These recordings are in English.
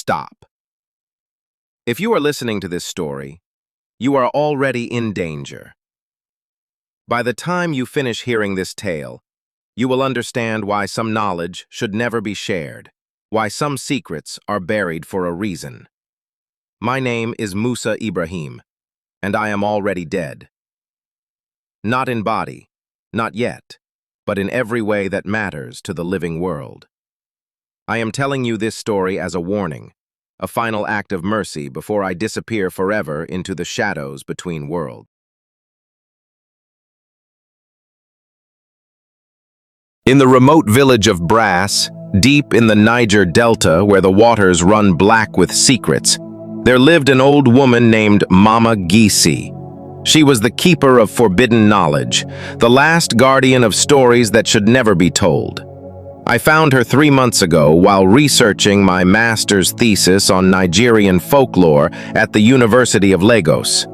stop. If you are listening to this story, you are already in danger. By the time you finish hearing this tale, you will understand why some knowledge should never be shared, why some secrets are buried for a reason. My name is Musa Ibrahim, and I am already dead. Not in body, not yet, but in every way that matters to the living world. I am telling you this story as a warning, a final act of mercy before I disappear forever into the shadows between worlds. In the remote village of Brass, deep in the Niger Delta where the waters run black with secrets, there lived an old woman named Mama Gisi. She was the keeper of forbidden knowledge, the last guardian of stories that should never be told. I found her 3 months ago while researching my master's thesis on Nigerian folklore at the University of Lagos.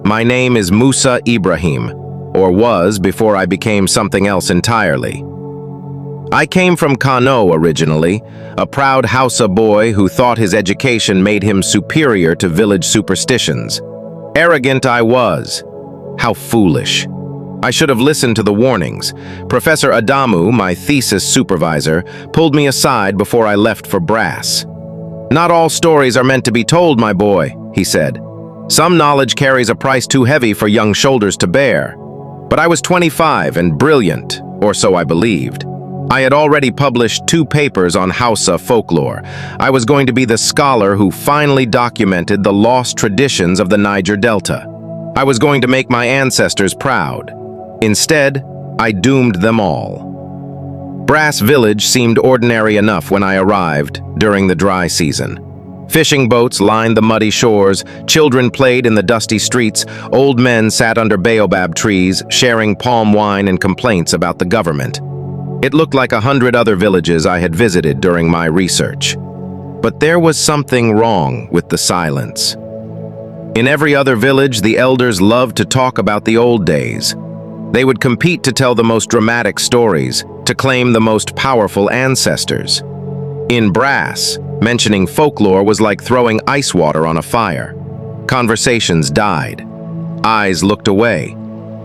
My name is Musa Ibrahim, or was before I became something else entirely. I came from Kano originally, a proud Hausa boy who thought his education made him superior to village superstitions. Arrogant I was. How foolish. I should have listened to the warnings. Professor Adamu, my thesis supervisor, pulled me aside before I left for Brass. "Not all stories are meant to be told, my boy," he said. "Some knowledge carries a price too heavy for young shoulders to bear." But I was 25 and brilliant, or so I believed. I had already published 2 papers on Hausa folklore. I was going to be the scholar who finally documented the lost traditions of the Niger Delta. I was going to make my ancestors proud. Instead, I doomed them all. Brass Village seemed ordinary enough when I arrived during the dry season. Fishing boats lined the muddy shores, children played in the dusty streets, old men sat under baobab trees, sharing palm wine and complaints about the government. It looked like 100 other villages I had visited during my research. But there was something wrong with the silence. In every other village, the elders loved to talk about the old days. They would compete to tell the most dramatic stories, to claim the most powerful ancestors. In Brass, mentioning folklore was like throwing ice water on a fire. Conversations died. Eyes looked away.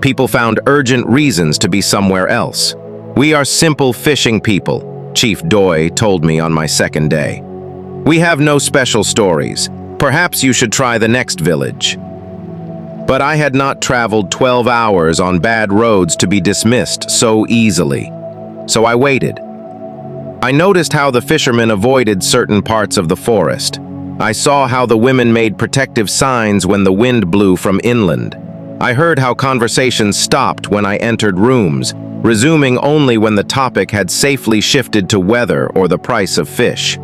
People found urgent reasons to be somewhere else. "We are simple fishing people," Chief Doi told me on my second day. "We have no special stories. Perhaps you should try the next village." But I had not traveled 12 hours on bad roads to be dismissed so easily. So I waited. I noticed how the fishermen avoided certain parts of the forest. I saw how the women made protective signs when the wind blew from inland. I heard how conversations stopped when I entered rooms, resuming only when the topic had safely shifted to weather or the price of fish.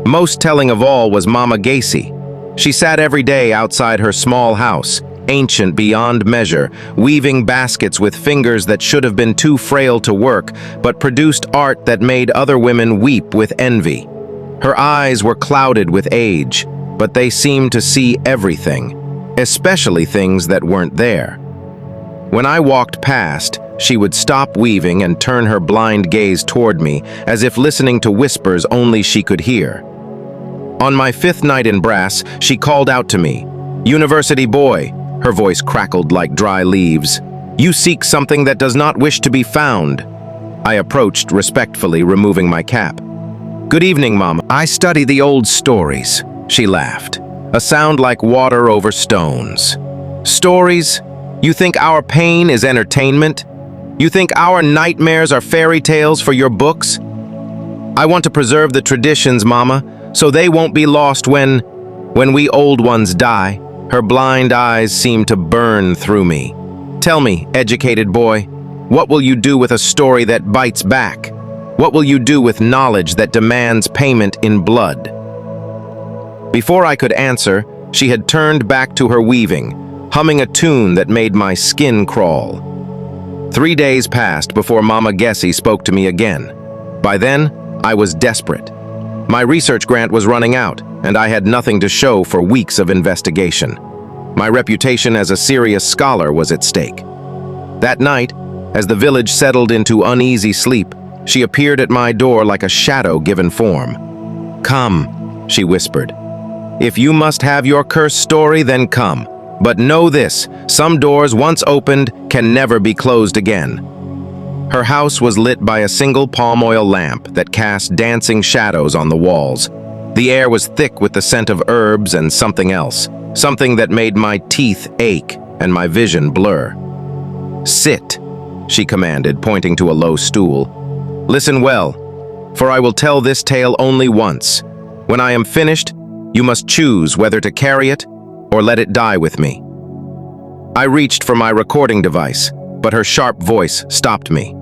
Most telling of all was Mama Gisi. She sat every day outside her small house, ancient beyond measure, weaving baskets with fingers that should have been too frail to work, but produced art that made other women weep with envy. Her eyes were clouded with age, but they seemed to see everything, especially things that weren't there. When I walked past, she would stop weaving and turn her blind gaze toward me, as if listening to whispers only she could hear. On my 5th night in Brass, she called out to me, "University boy," her voice crackled like dry leaves. "You seek something that does not wish to be found." I approached respectfully, removing my cap. "Good evening, Mama. I study the old stories," she laughed, a sound like water over stones. "Stories? You think our pain is entertainment? You think our nightmares are fairy tales for your books? I want to preserve the traditions, Mama, so they won't be lost when we old ones die." Her blind eyes seemed to burn through me. "Tell me, educated boy, what will you do with a story that bites back? What will you do with knowledge that demands payment in blood?" Before I could answer, she had turned back to her weaving, humming a tune that made my skin crawl. 3 days passed before Mama Gesi spoke to me again. By then, I was desperate. My research grant was running out, and I had nothing to show for weeks of investigation. My reputation as a serious scholar was at stake. That night, as the village settled into uneasy sleep, she appeared at my door like a shadow given form. "Come," she whispered. "If you must have your cursed story, then come. But know this, some doors once opened can never be closed again." Her house was lit by a single palm oil lamp that cast dancing shadows on the walls. The air was thick with the scent of herbs and something else, something that made my teeth ache and my vision blur. "Sit," she commanded, pointing to a low stool. "Listen well, for I will tell this tale only once. When I am finished, you must choose whether to carry it or let it die with me." I reached for my recording device, but her sharp voice stopped me.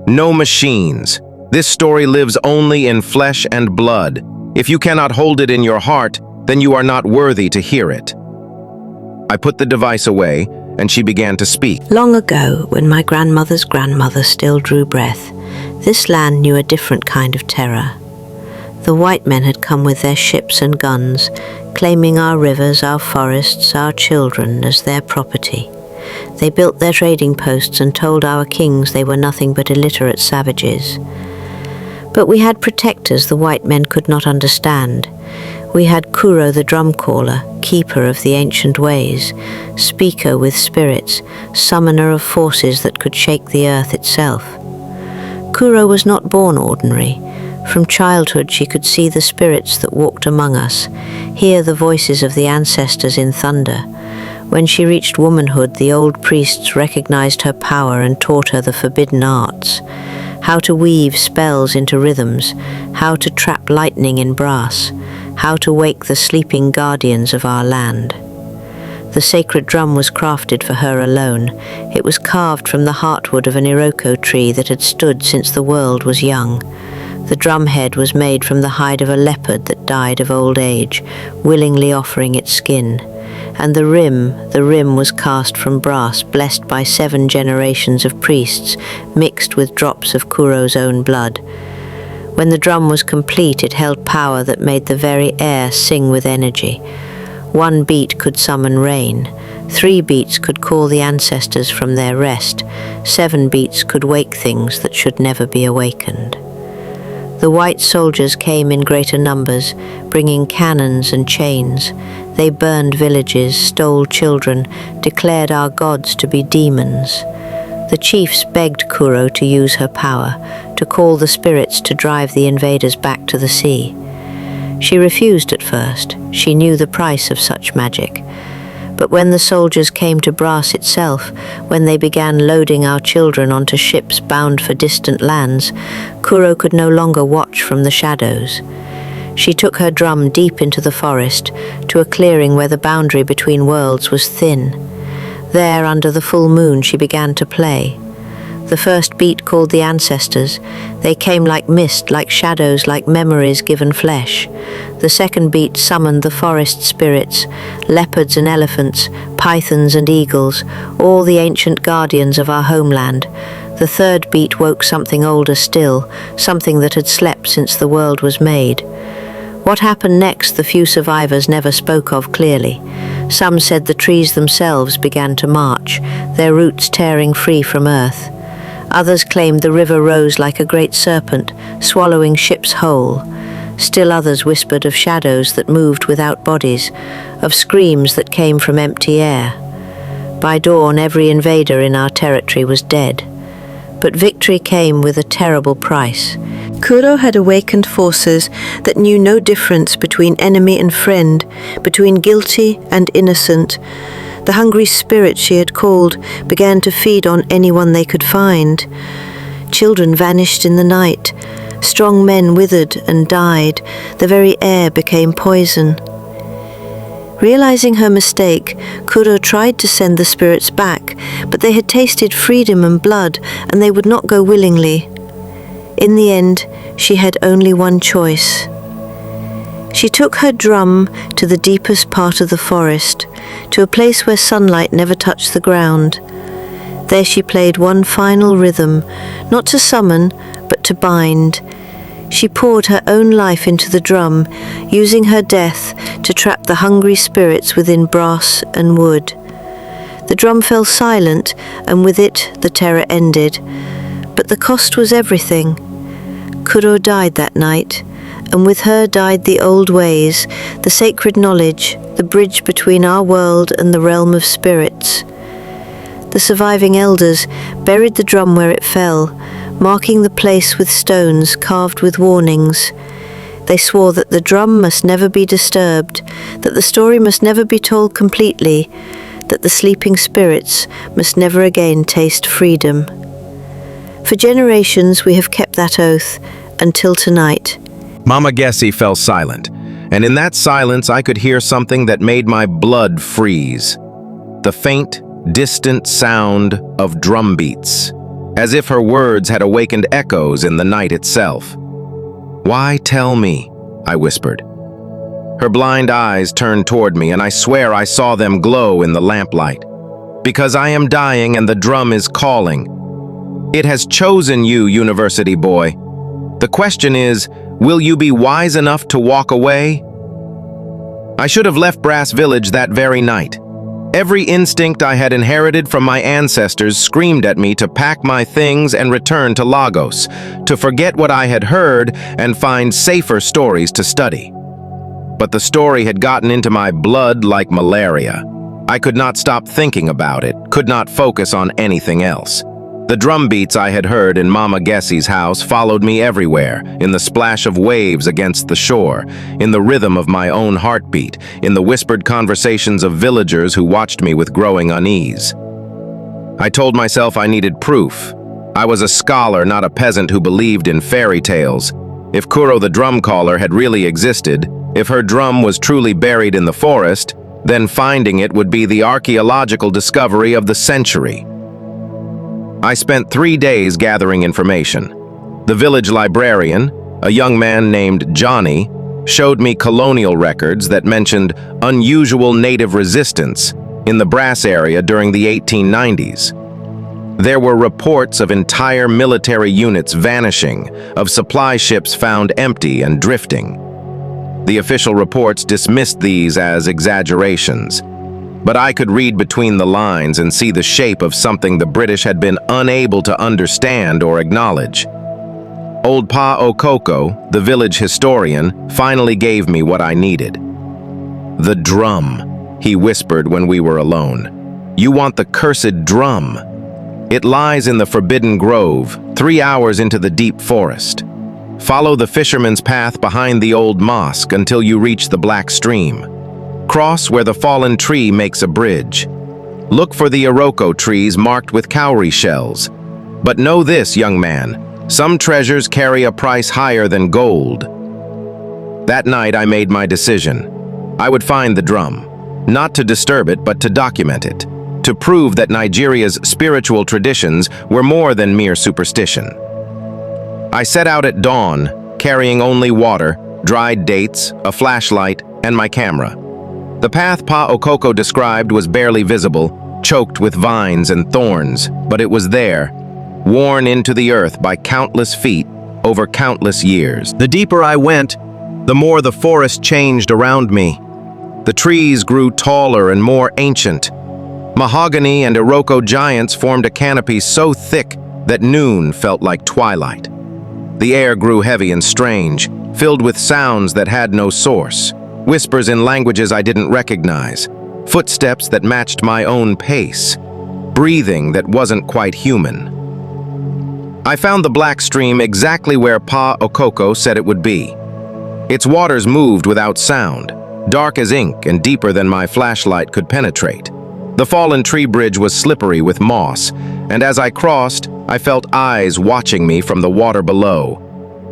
"No machines. This story lives only in flesh and blood. If you cannot hold it in your heart, then you are not worthy to hear it." I put the device away, and she began to speak. Long ago, when my grandmother's grandmother still drew breath, this land knew a different kind of terror. The white men had come with their ships and guns, claiming our rivers, our forests, our children as their property. They built their trading posts and told our kings they were nothing but illiterate savages. But we had protectors the white men could not understand. We had Kuro the drum caller, keeper of the ancient ways, speaker with spirits, summoner of forces that could shake the earth itself. Kuro was not born ordinary. From childhood she could see the spirits that walked among us, hear the voices of the ancestors in thunder. When she reached womanhood, the old priests recognized her power and taught her the forbidden arts, how to weave spells into rhythms, how to trap lightning in brass, how to wake the sleeping guardians of our land. The sacred drum was crafted for her alone. It was carved from the heartwood of an iroko tree that had stood since the world was young. The drumhead was made from the hide of a leopard that died of old age, willingly offering its skin. And the rim was cast from brass, blessed by 7 generations of priests, mixed with drops of Kuro's own blood. When the drum was complete, it held power that made the very air sing with energy. 1 beat could summon rain, 3 beats could call the ancestors from their rest, 7 beats could wake things that should never be awakened. The white soldiers came in greater numbers, bringing cannons and chains. They burned villages, stole children, declared our gods to be demons. The chiefs begged Kuro to use her power, to call the spirits to drive the invaders back to the sea. She refused at first. She knew the price of such magic. But when the soldiers came to brass itself, when they began loading our children onto ships bound for distant lands, Kuro could no longer watch from the shadows. She took her drum deep into the forest, to a clearing where the boundary between worlds was thin. There, under the full moon, she began to play. The first beat called the ancestors. They came like mist, like shadows, like memories given flesh. The second beat summoned the forest spirits, leopards and elephants, pythons and eagles, all the ancient guardians of our homeland. The third beat woke something older still, something that had slept since the world was made. What happened next the few survivors never spoke of clearly. Some said the trees themselves began to march, their roots tearing free from earth. Others claimed the river rose like a great serpent, swallowing ships whole. Still others whispered of shadows that moved without bodies, of screams that came from empty air. By dawn, every invader in our territory was dead. But victory came with a terrible price. Kuro had awakened forces that knew no difference between enemy and friend, between guilty and innocent. The hungry spirits she had called began to feed on anyone they could find. Children vanished in the night. Strong men withered and died. The very air became poison. Realizing her mistake, Kuro tried to send the spirits back, but they had tasted freedom and blood, and they would not go willingly. In the end, she had only one choice. She took her drum to the deepest part of the forest, to a place where sunlight never touched the ground. There she played one final rhythm, not to summon, but to bind. She poured her own life into the drum, using her death to trap the hungry spirits within brass and wood. The drum fell silent, and with it the terror ended. But the cost was everything. Kuro died that night, and with her died the old ways, the sacred knowledge, the bridge between our world and the realm of spirits. The surviving elders buried the drum where it fell, marking the place with stones carved with warnings. They swore that the drum must never be disturbed, that the story must never be told completely, that the sleeping spirits must never again taste freedom. For generations we have kept that oath, until tonight. Mama Gessie fell silent, and in that silence I could hear something that made my blood freeze. The faint, distant sound of drum beats, as if her words had awakened echoes in the night itself. "Why tell me?" I whispered. Her blind eyes turned toward me, and I swear I saw them glow in the lamplight. "Because I am dying and the drum is calling. It has chosen you, university boy. The question is, will you be wise enough to walk away?" I should have left Brass Village that very night. Every instinct I had inherited from my ancestors screamed at me to pack my things and return to Lagos, to forget what I had heard and find safer stories to study. But the story had gotten into my blood like malaria. I could not stop thinking about it, could not focus on anything else. The drum beats I had heard in Mama Gessie's house followed me everywhere, in the splash of waves against the shore, in the rhythm of my own heartbeat, in the whispered conversations of villagers who watched me with growing unease. I told myself I needed proof. I was a scholar, not a peasant who believed in fairy tales. If Kuro the drum caller had really existed, if her drum was truly buried in the forest, then finding it would be the archaeological discovery of the century. I spent 3 days gathering information. The village librarian, a young man named Johnny, showed me colonial records that mentioned unusual native resistance in the Brass area during the 1890s. There were reports of entire military units vanishing, of supply ships found empty and drifting. The official reports dismissed these as exaggerations, but I could read between the lines and see the shape of something the British had been unable to understand or acknowledge. Old Pa Okoko, the village historian, finally gave me what I needed. "The drum," he whispered when we were alone. "You want the cursed drum. It lies in the Forbidden Grove, 3 hours into the deep forest. Follow the fisherman's path behind the old mosque until you reach the Black Stream. Cross where the fallen tree makes a bridge. Look for the Iroko trees marked with cowrie shells. But know this, young man, some treasures carry a price higher than gold." That night I made my decision. I would find the drum, not to disturb it, but to document it, to prove that Nigeria's spiritual traditions were more than mere superstition. I set out at dawn, carrying only water, dried dates, a flashlight, and my camera. The path Pa Okoko described was barely visible, choked with vines and thorns, but it was there, worn into the earth by countless feet over countless years. The deeper I went, the more the forest changed around me. The trees grew taller and more ancient. Mahogany and Iroko giants formed a canopy so thick that noon felt like twilight. The air grew heavy and strange, filled with sounds that had no source. Whispers in languages I didn't recognize, footsteps that matched my own pace, breathing that wasn't quite human. I found the Black Stream exactly where Pa Okoko said it would be. Its waters moved without sound, dark as ink and deeper than my flashlight could penetrate. The fallen tree bridge was slippery with moss, and as I crossed, I felt eyes watching me from the water below.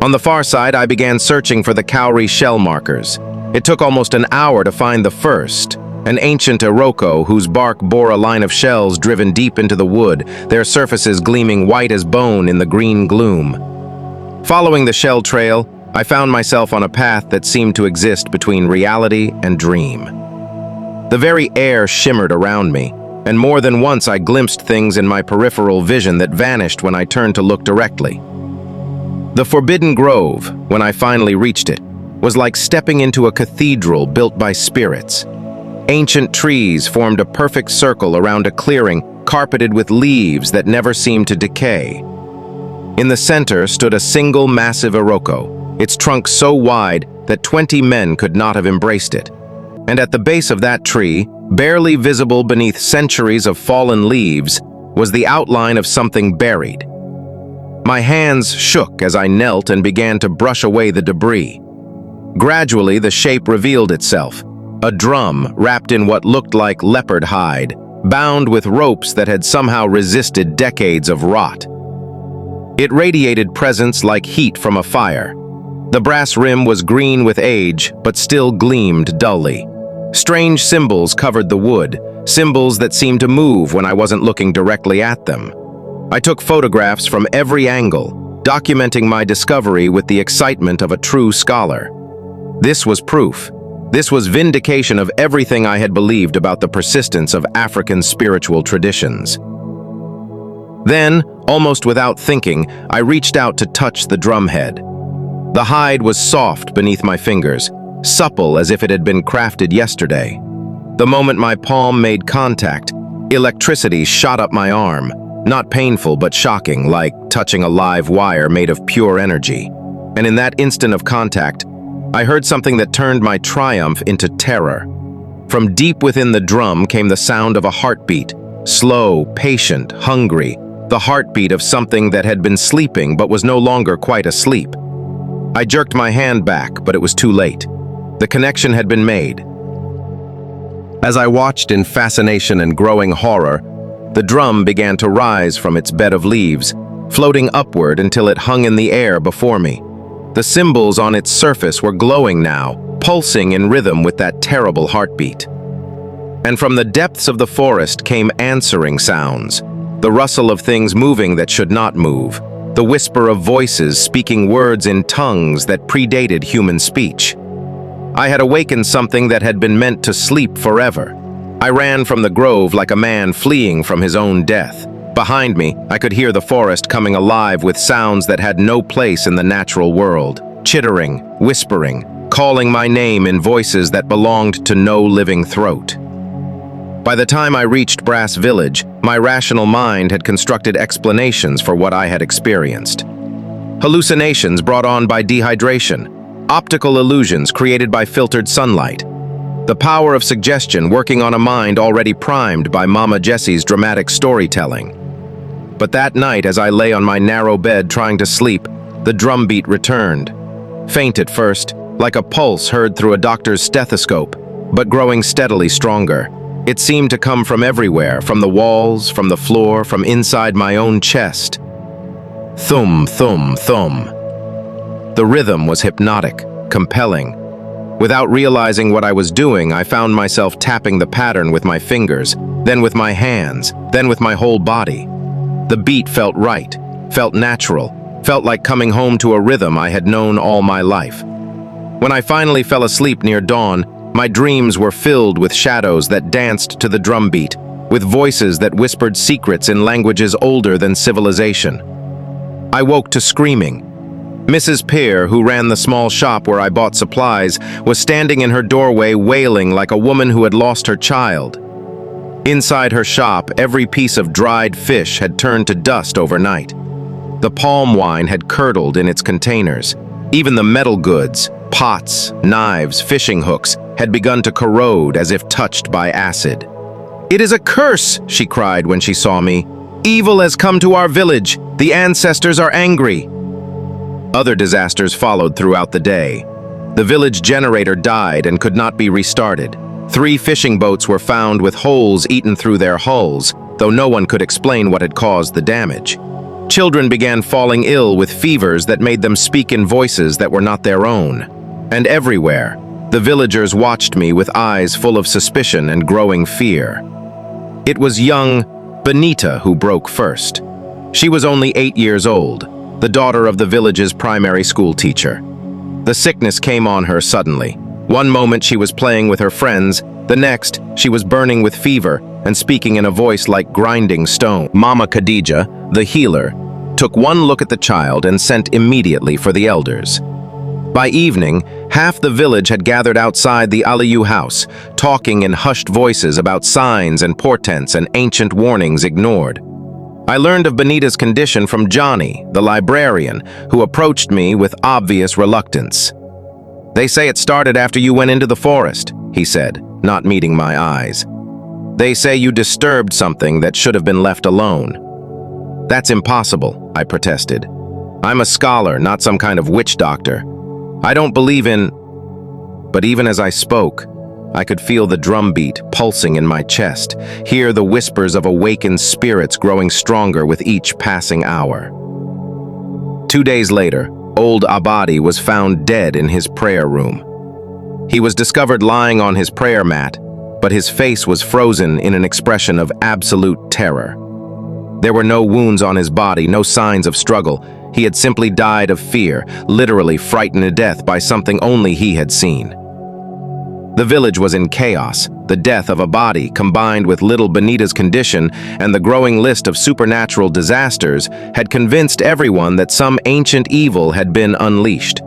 On the far side, I began searching for the cowrie shell markers. It took almost an hour to find the first, an ancient Iroko whose bark bore a line of shells driven deep into the wood, their surfaces gleaming white as bone in the green gloom. Following the shell trail, I found myself on a path that seemed to exist between reality and dream. The very air shimmered around me, and more than once I glimpsed things in my peripheral vision that vanished when I turned to look directly. The Forbidden Grove, when I finally reached it, was like stepping into a cathedral built by spirits. Ancient trees formed a perfect circle around a clearing carpeted with leaves that never seemed to decay. In the center stood a single massive Iroko, its trunk so wide that 20 men could not have embraced it. And at the base of that tree, barely visible beneath centuries of fallen leaves, was the outline of something buried. My hands shook as I knelt and began to brush away the debris. Gradually, the shape revealed itself, a drum wrapped in what looked like leopard hide, bound with ropes that had somehow resisted decades of rot. It radiated presence like heat from a fire. The brass rim was green with age, but still gleamed dully. Strange symbols covered the wood, symbols that seemed to move when I wasn't looking directly at them. I took photographs from every angle, documenting my discovery with the excitement of a true scholar. This was proof. This was vindication of everything I had believed about the persistence of African spiritual traditions. Then, almost without thinking, I reached out to touch the drumhead. The hide was soft beneath my fingers, supple as if it had been crafted yesterday. The moment my palm made contact, electricity shot up my arm, not painful but shocking, like touching a live wire made of pure energy. And in that instant of contact, I heard something that turned my triumph into terror. From deep within the drum came the sound of a heartbeat, slow, patient, hungry, the heartbeat of something that had been sleeping but was no longer quite asleep. I jerked my hand back, but it was too late. The connection had been made. As I watched in fascination and growing horror, the drum began to rise from its bed of leaves, floating upward until it hung in the air before me. The symbols on its surface were glowing now, pulsing in rhythm with that terrible heartbeat. And from the depths of the forest came answering sounds, the rustle of things moving that should not move, the whisper of voices speaking words in tongues that predated human speech. I had awakened something that had been meant to sleep forever. I ran from the grove like a man fleeing from his own death. Behind me, I could hear the forest coming alive with sounds that had no place in the natural world, chittering, whispering, calling my name in voices that belonged to no living throat. By the time I reached Brass Village, my rational mind had constructed explanations for what I had experienced. Hallucinations brought on by dehydration, optical illusions created by filtered sunlight, the power of suggestion working on a mind already primed by Mama Jessie's dramatic storytelling. But that night, as I lay on my narrow bed trying to sleep, the drumbeat returned. Faint at first, like a pulse heard through a doctor's stethoscope, but growing steadily stronger. It seemed to come from everywhere, from the walls, from the floor, from inside my own chest. Thum, thum, thum. The rhythm was hypnotic, compelling. Without realizing what I was doing, I found myself tapping the pattern with my fingers, then with my hands, then with my whole body. The beat felt right, felt natural, felt like coming home to a rhythm I had known all my life. When I finally fell asleep near dawn, my dreams were filled with shadows that danced to the drumbeat, with voices that whispered secrets in languages older than civilization. I woke to screaming. Mrs. Pear, who ran the small shop where I bought supplies, was standing in her doorway wailing like a woman who had lost her child. Inside her shop, every piece of dried fish had turned to dust overnight. The palm wine had curdled in its containers. Even the metal goods, pots, knives, fishing hooks, had begun to corrode as if touched by acid. "It is a curse!" she cried when she saw me. "Evil has come to our village. The ancestors are angry." Other disasters followed throughout the day. The village generator died and could not be restarted. 3 fishing boats were found with holes eaten through their hulls, though no one could explain what had caused the damage. Children began falling ill with fevers that made them speak in voices that were not their own. And everywhere, the villagers watched me with eyes full of suspicion and growing fear. It was young Benita who broke first. She was only 8 years old, the daughter of the village's primary school teacher. The sickness came on her suddenly. One moment she was playing with her friends, the next she was burning with fever and speaking in a voice like grinding stone. Mama Khadija, the healer, took one look at the child and sent immediately for the elders. By evening, half the village had gathered outside the Aliyu house, talking in hushed voices about signs and portents and ancient warnings ignored. I learned of Benita's condition from Johnny, the librarian, who approached me with obvious reluctance. "They say it started after you went into the forest," he said, not meeting my eyes. "They say you disturbed something that should have been left alone." "That's impossible," I protested. "I'm a scholar, not some kind of witch doctor. I don't believe in—" But even as I spoke, I could feel the drumbeat pulsing in my chest, hear the whispers of awakened spirits growing stronger with each passing hour. 2 days later, old Abadi was found dead in his prayer room. He was discovered lying on his prayer mat, but his face was frozen in an expression of absolute terror. There were no wounds on his body, no signs of struggle. He had simply died of fear, literally frightened to death by something only he had seen. The village was in chaos. The death of Abadi, combined with little Benita's condition and the growing list of supernatural disasters, had convinced everyone that some ancient evil had been unleashed.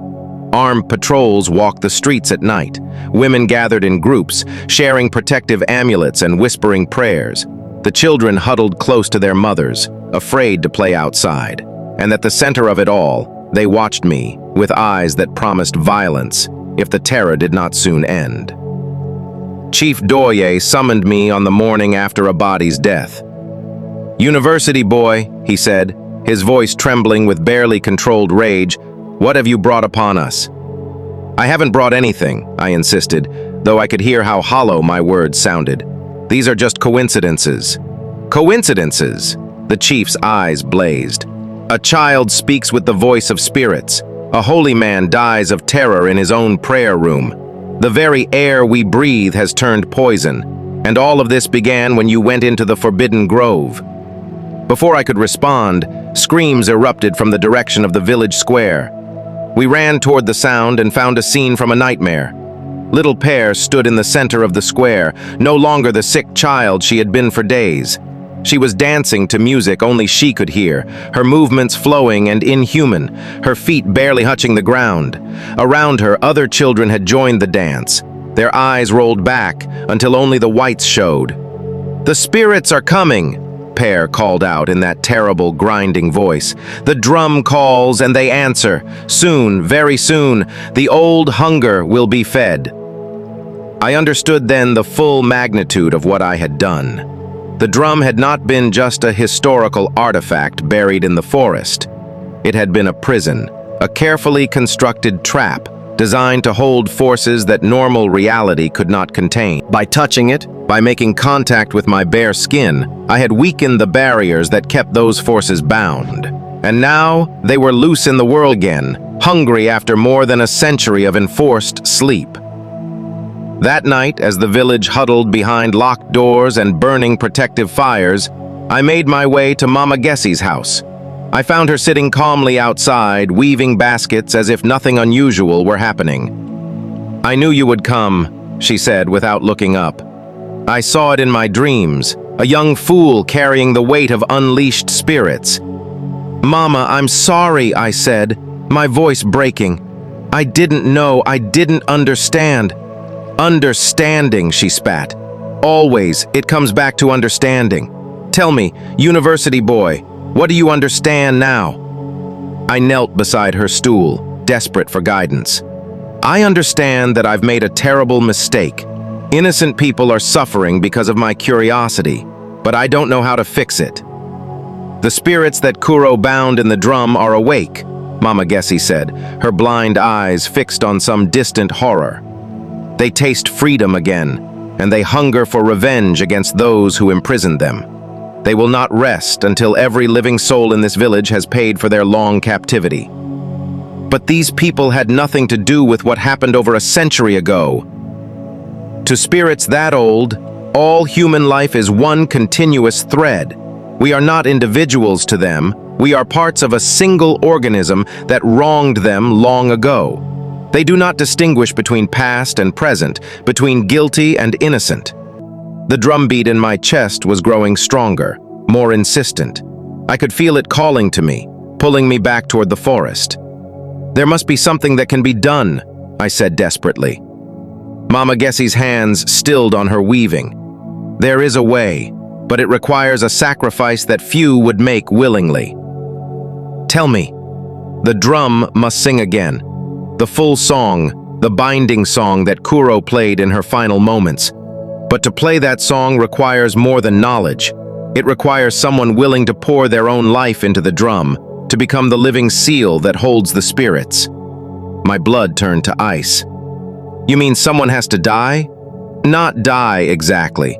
Armed patrols walked the streets at night. Women gathered in groups, sharing protective amulets and whispering prayers. The children huddled close to their mothers, afraid to play outside. And at the center of it all, they watched me, with eyes that promised violence, if the terror did not soon end. Chief Doye summoned me on the morning after Abadi's death. "University boy," he said, his voice trembling with barely controlled rage, "what have you brought upon us?" "I haven't brought anything," I insisted, though I could hear how hollow my words sounded. "These are just coincidences." "Coincidences?" The chief's eyes blazed. "A child speaks with the voice of spirits. A holy man dies of terror in his own prayer room. The very air we breathe has turned poison, and all of this began when you went into the Forbidden Grove." Before I could respond, screams erupted from the direction of the village square. We ran toward the sound and found a scene from a nightmare. Little Pear stood in the center of the square, no longer the sick child she had been for days. She was dancing to music only she could hear, her movements flowing and inhuman, her feet barely touching the ground. Around her, other children had joined the dance. Their eyes rolled back until only the whites showed. "The spirits are coming," Pear called out in that terrible, grinding voice. "The drum calls and they answer. Soon, very soon, the old hunger will be fed." I understood then the full magnitude of what I had done. The drum had not been just a historical artifact buried in the forest. It had been a prison, a carefully constructed trap designed to hold forces that normal reality could not contain. By touching it, by making contact with my bare skin, I had weakened the barriers that kept those forces bound. And now they were loose in the world again, hungry after more than a century of enforced sleep. That night, as the village huddled behind locked doors and burning protective fires, I made my way to Mama Gessie's house. I found her sitting calmly outside, weaving baskets as if nothing unusual were happening. "I knew you would come," she said without looking up. "I saw it in my dreams, a young fool carrying the weight of unleashed spirits." "Mama, I'm sorry," I said, my voice breaking. "I didn't know, I didn't understand." "Understanding," she spat. "Always, it comes back to understanding. Tell me, university boy, what do you understand now?" I knelt beside her stool, desperate for guidance. "I understand that I've made a terrible mistake. Innocent people are suffering because of my curiosity, but I don't know how to fix it." "The spirits that Kuro bound in the drum are awake," Mama Gessie said, her blind eyes fixed on some distant horror. "They taste freedom again, and they hunger for revenge against those who imprisoned them. They will not rest until every living soul in this village has paid for their long captivity." "But these people had nothing to do with what happened over a century ago." "To spirits that old, all human life is one continuous thread. We are not individuals to them. We are parts of a single organism that wronged them long ago. They do not distinguish between past and present, between guilty and innocent." The drumbeat in my chest was growing stronger, more insistent. I could feel it calling to me, pulling me back toward the forest. "There must be something that can be done," I said desperately. Mama Gessie's hands stilled on her weaving. "There is a way. but it requires a sacrifice that few would make willingly. Tell me, the drum must sing again, the full song, the binding song that Kuro played in her final moments. But to play that song requires more than knowledge. It requires someone willing to pour their own life into the drum, to become the living seal that holds the spirits. My blood turned to ice. You mean someone has to die? Not die exactly,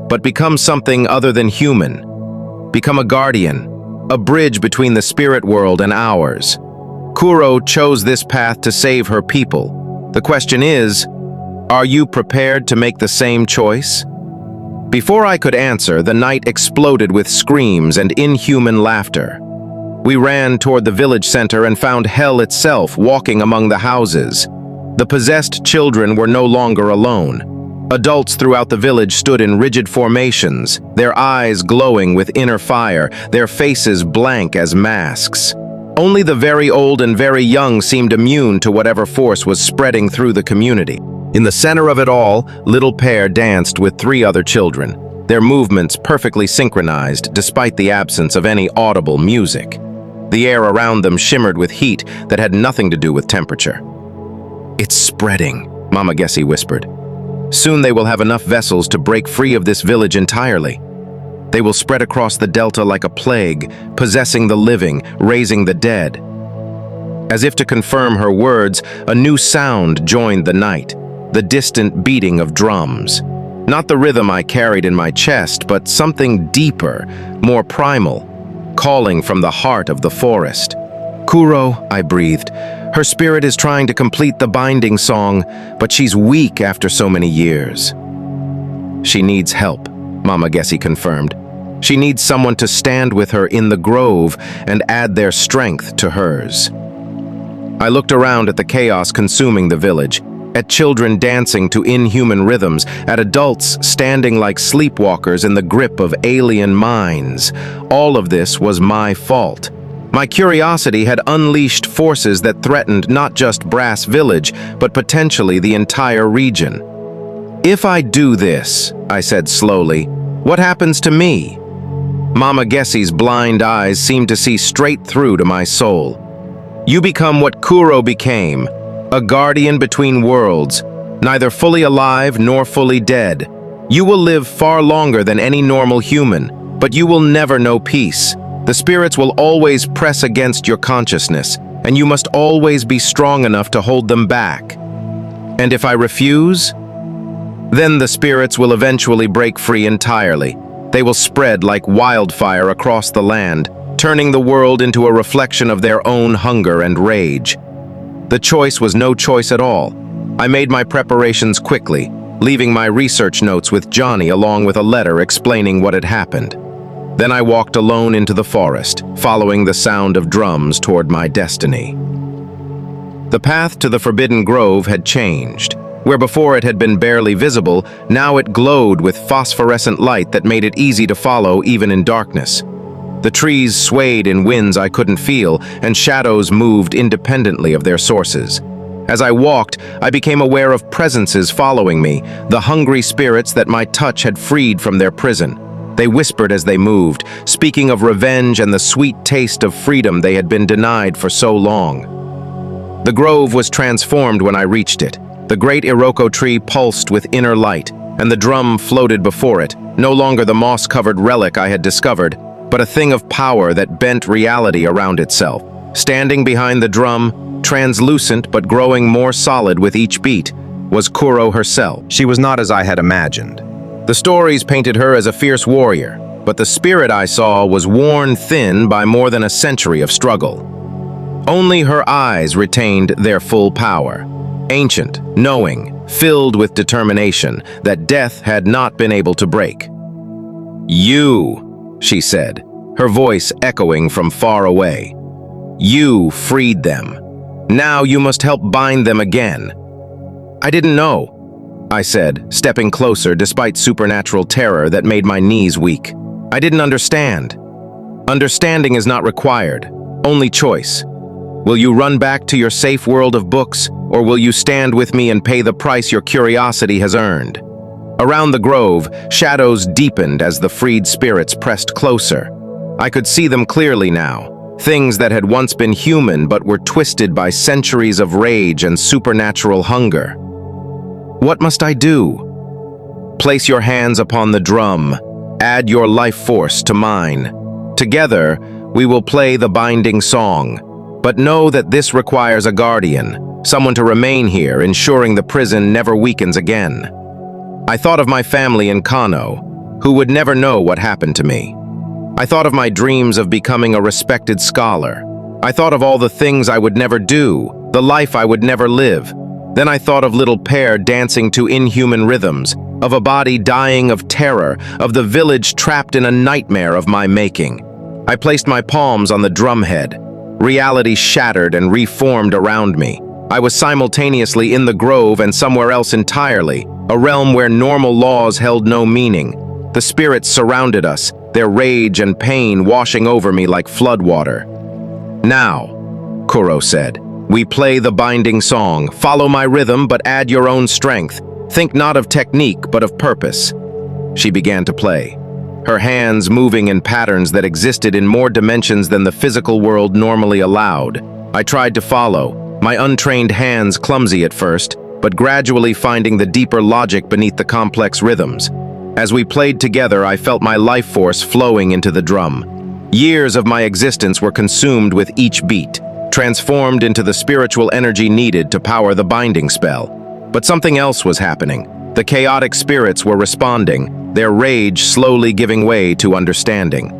but become something other than human. Become a guardian, a bridge between the spirit world and ours. Kuro chose this path to save her people. The question is, are you prepared to make the same choice? Before I could answer, the night exploded with screams and inhuman laughter. We ran toward the village center and found hell itself walking among the houses. The possessed children were no longer alone. Adults throughout the village stood in rigid formations, their eyes glowing with inner fire, their faces blank as masks. Only the very old and very young seemed immune to whatever force was spreading through the community. In the center of it all, little Pear danced with 3 other children, their movements perfectly synchronized despite the absence of any audible music. The air around them shimmered with heat that had nothing to do with temperature. "It's spreading," Mama Gessie whispered. "Soon they will have enough vessels to break free of this village entirely. They will spread across the delta like a plague, possessing the living, raising the dead." As if to confirm her words, a new sound joined the night, the distant beating of drums. Not the rhythm I carried in my chest, but something deeper, more primal, calling from the heart of the forest. "Kuro," I breathed. "Her spirit is trying to complete the binding song, but she's weak after so many years." "She needs help," Mama Gessie confirmed. "She needs someone to stand with her in the grove and add their strength to hers." I looked around at the chaos consuming the village, at children dancing to inhuman rhythms, at adults standing like sleepwalkers in the grip of alien minds. All of this was my fault. My curiosity had unleashed forces that threatened not just Brass Village, but potentially the entire region. "If I do this," I said slowly, "what happens to me?" Mama Gessie's blind eyes seemed to see straight through to my soul. "You become what Kuro became, a guardian between worlds, neither fully alive nor fully dead. You will live far longer than any normal human, but you will never know peace. The spirits will always press against your consciousness, and you must always be strong enough to hold them back. And if I refuse, then the spirits will eventually break free entirely. They will spread like wildfire across the land, turning the world into a reflection of their own hunger and rage." The choice was no choice at all. I made my preparations quickly, leaving my research notes with Johnny along with a letter explaining what had happened. Then I walked alone into the forest, following the sound of drums toward my destiny. The path to the Forbidden Grove had changed. Where before it had been barely visible, now it glowed with phosphorescent light that made it easy to follow even in darkness. The trees swayed in winds I couldn't feel, and shadows moved independently of their sources. As I walked, I became aware of presences following me, the hungry spirits that my touch had freed from their prison. They whispered as they moved, speaking of revenge and the sweet taste of freedom they had been denied for so long. The grove was transformed when I reached it. The great Iroko tree pulsed with inner light, and the drum floated before it, no longer the moss-covered relic I had discovered, but a thing of power that bent reality around itself. Standing behind the drum, translucent but growing more solid with each beat, was Kuro herself. She was not as I had imagined. The stories painted her as a fierce warrior, but the spirit I saw was worn thin by more than a century of struggle. Only her eyes retained their full power, ancient, knowing, filled with determination that death had not been able to break. "You," she said, her voice echoing from far away. "You freed them. Now you must help bind them again." "I didn't know," I said, stepping closer despite supernatural terror that made my knees weak. "I didn't understand." "Understanding is not required, only choice. Will you run back to your safe world of books, or will you stand with me and pay the price your curiosity has earned?" Around the grove, shadows deepened as the freed spirits pressed closer. I could see them clearly now, things that had once been human but were twisted by centuries of rage and supernatural hunger. What must I do? Place your hands upon the drum. Add your life force to mine. Together, we will play the binding song. But know that this requires a guardian, someone to remain here, ensuring the prison never weakens again. I thought of my family in Kano, who would never know what happened to me. I thought of my dreams of becoming a respected scholar. I thought of all the things I would never do, the life I would never live. Then I thought of little Pear dancing to inhuman rhythms, of a body dying of terror, of the village trapped in a nightmare of my making. I placed my palms on the drumhead. Reality shattered and reformed around me. I was simultaneously in the grove and somewhere else entirely, a realm where normal laws held no meaning. The spirits surrounded us, their rage and pain washing over me like floodwater. Now, Kuro said, we play the binding song. Follow my rhythm, but add your own strength. Think not of technique, but of purpose. She began to play, her hands moving in patterns that existed in more dimensions than the physical world normally allowed. I tried to follow, my untrained hands clumsy at first, but gradually finding the deeper logic beneath the complex rhythms. As we played together, I felt my life force flowing into the drum. Years of my existence were consumed with each beat, transformed into the spiritual energy needed to power the binding spell. But something else was happening. The chaotic spirits were responding, their rage slowly giving way to understanding.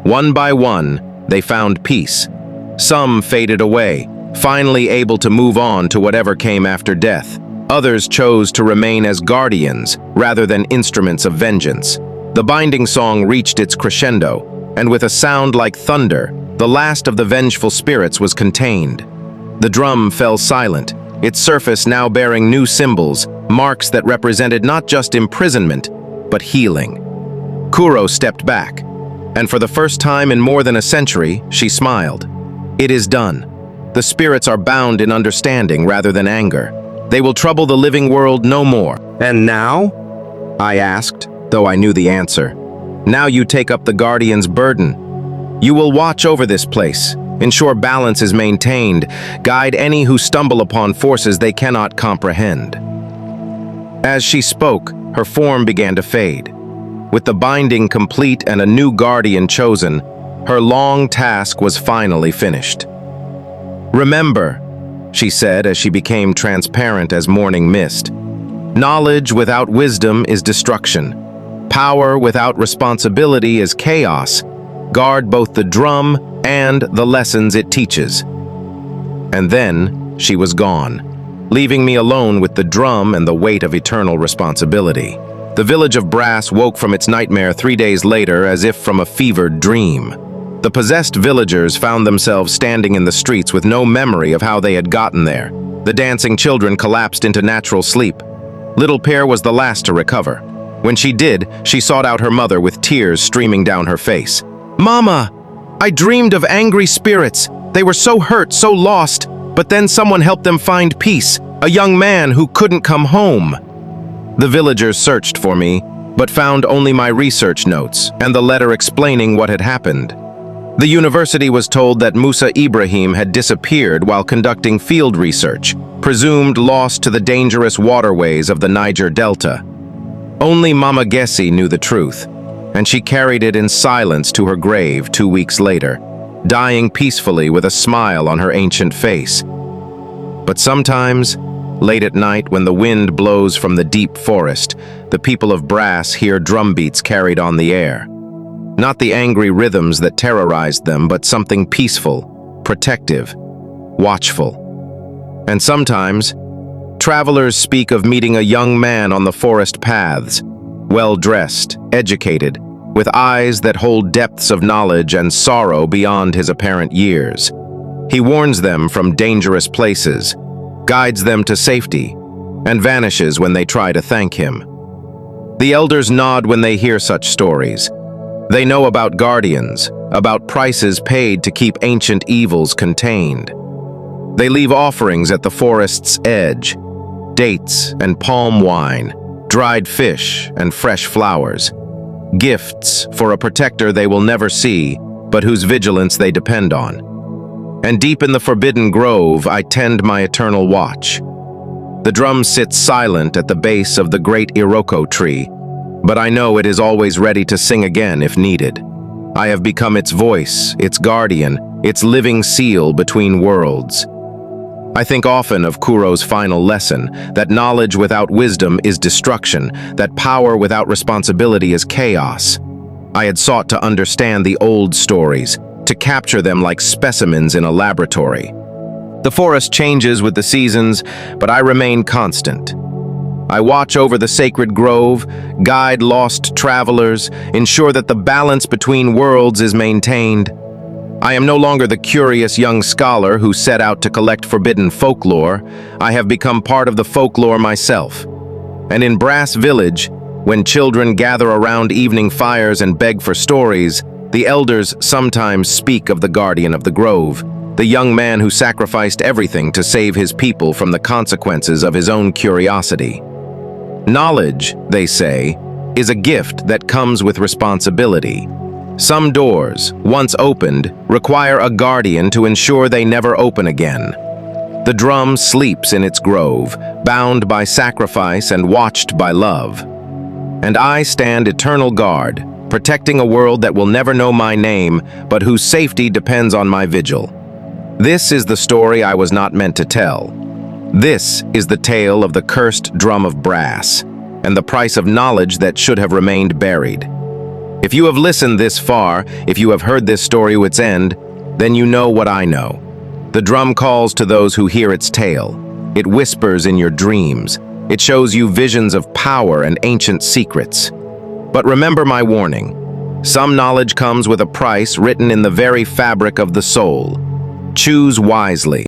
One by one, they found peace. Some faded away, finally able to move on to whatever came after death. Others chose to remain as guardians rather than instruments of vengeance. The binding song reached its crescendo, and with a sound like thunder, the last of the vengeful spirits was contained. The drum fell silent, its surface now bearing new symbols, marks that represented not just imprisonment, but healing. Kuro stepped back, and for the first time in more than a century, she smiled. It is done. The spirits are bound in understanding rather than anger. They will trouble the living world no more. And now? I asked, though I knew the answer. Now you take up the guardian's burden. You will watch over this place, ensure balance is maintained, guide any who stumble upon forces they cannot comprehend. As she spoke, her form began to fade. With the binding complete and a new guardian chosen, her long task was finally finished. Remember, she said as she became transparent as morning mist, knowledge without wisdom is destruction. Power without responsibility is chaos. Guard both the drum and the lessons it teaches. And then she was gone, leaving me alone with the drum and the weight of eternal responsibility. The village of Brass woke from its nightmare 3 days later as if from a fevered dream. The possessed villagers found themselves standing in the streets with no memory of how they had gotten there. The dancing children collapsed into natural sleep. Little Pear was the last to recover. When she did, she sought out her mother with tears streaming down her face. "Mama, I dreamed of angry spirits. They were so hurt, so lost, but then someone helped them find peace, a young man who couldn't come home." The villagers searched for me, but found only my research notes and the letter explaining what had happened. The university was told that Musa Ibrahim had disappeared while conducting field research, presumed lost to the dangerous waterways of the Niger Delta. Only Mama Gessi knew the truth, and she carried it in silence to her grave 2 weeks later, dying peacefully with a smile on her ancient face. But sometimes, late at night when the wind blows from the deep forest, the people of Brass hear drumbeats carried on the air. Not the angry rhythms that terrorized them, but something peaceful, protective, watchful. And sometimes, travelers speak of meeting a young man on the forest paths, well-dressed, educated, with eyes that hold depths of knowledge and sorrow beyond his apparent years. He warns them from dangerous places, guides them to safety, and vanishes when they try to thank him. The elders nod when they hear such stories. They know about guardians, about prices paid to keep ancient evils contained. They leave offerings at the forest's edge, dates and palm wine, dried fish and fresh flowers, gifts for a protector they will never see, but whose vigilance they depend on. And deep in the forbidden grove, I tend my eternal watch. The drum sits silent at the base of the great Iroko tree, but I know it is always ready to sing again if needed. I have become its voice, its guardian, its living seal between worlds. I think often of Kuro's final lesson, that knowledge without wisdom is destruction, that power without responsibility is chaos. I had sought to understand the old stories, to capture them like specimens in a laboratory. The forest changes with the seasons, but I remain constant. I watch over the sacred grove, guide lost travelers, ensure that the balance between worlds is maintained. I am no longer the curious young scholar who set out to collect forbidden folklore. I have become part of the folklore myself. And in Brass Village, when children gather around evening fires and beg for stories, the elders sometimes speak of the guardian of the grove, the young man who sacrificed everything to save his people from the consequences of his own curiosity. Knowledge, they say, is a gift that comes with responsibility. Some doors, once opened, require a guardian to ensure they never open again. The drum sleeps in its grove, bound by sacrifice and watched by love. And I stand eternal guard, protecting a world that will never know my name, but whose safety depends on my vigil. This is the story I was not meant to tell. This is the tale of the cursed drum of brass, and the price of knowledge that should have remained buried. If you have listened this far, if you have heard this story to its end, then you know what I know. The drum calls to those who hear its tale. It whispers in your dreams. It shows you visions of power and ancient secrets. But remember my warning. Some knowledge comes with a price written in the very fabric of the soul. Choose wisely.